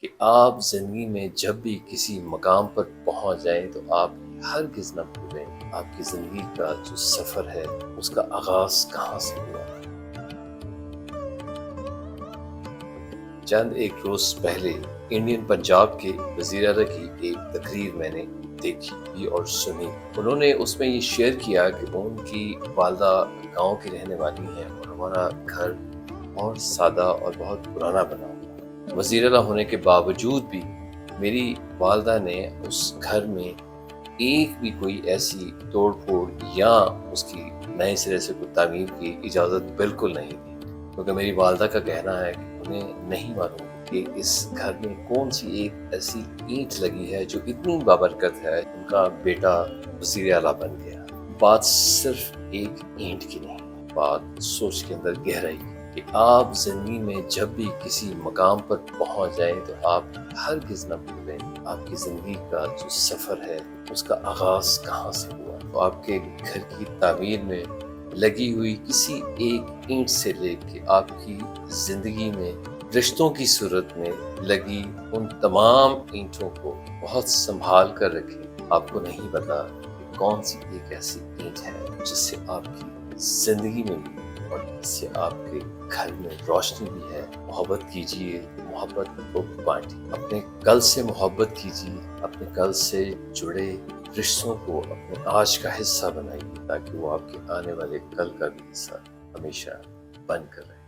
کہ آپ زندگی میں جب بھی کسی مقام پر پہنچ جائیں تو آپ ہرگز نہ بھولیں آپ کی زندگی کا جو سفر ہے اس کا آغاز کہاں سے ہوا۔ چند ایک روز پہلے انڈین پنجاب کے وزیر اعلیٰ کی ایک تقریر میں نے دیکھی اور سنی۔ انہوں نے اس میں یہ شیئر کیا کہ ان کی والدہ گاؤں کی رہنے والی ہیں اور ہمارا گھر بہت سادہ اور بہت پرانا بنا ہوا۔ وزیر اعلیٰ ہونے کے باوجود بھی میری والدہ نے اس گھر میں ایک بھی کوئی ایسی توڑ پھوڑ یا اس کی نئے سرے سے کوئی تعمیر کی اجازت بالکل نہیں دی، کیونکہ میری والدہ کا کہنا ہے کہ انہیں نہیں معلوم کہ اس گھر میں کون سی ایک ایسی اینٹ لگی ہے جو اتنی بابرکت ہے، ان کا بیٹا وزیر اعلیٰ بن گیا۔ بات صرف ایک اینٹ کی نہیں، بات سوچ کے اندر گہرائی کہ آپ زندگی میں جب بھی کسی مقام پر پہنچ جائیں تو آپ ہرگز نہ بھولیں آپ کی زندگی کا جو سفر ہے اس کا آغاز کہاں سے ہوا۔ تو آپ کے گھر کی تعمیر میں لگی ہوئی کسی ایک اینٹ سے لے کے آپ کی زندگی میں رشتوں کی صورت میں لگی ان تمام اینٹوں کو بہت سنبھال کر رکھیں۔ آپ کو نہیں پتا کہ کون سی ایک ایسی اینٹ ہے جس سے آپ کی زندگی میں بھی اور اس سے آپ کے گھر میں روشنی بھی ہے۔ محبت کیجیے، محبت کو بانٹیے، اپنے کل سے محبت کیجیے، اپنے کل سے جڑے رشتوں کو اپنے آج کا حصہ بنائیے تاکہ وہ آپ کے آنے والے کل کا بھی حصہ ہمیشہ بن کر رہے۔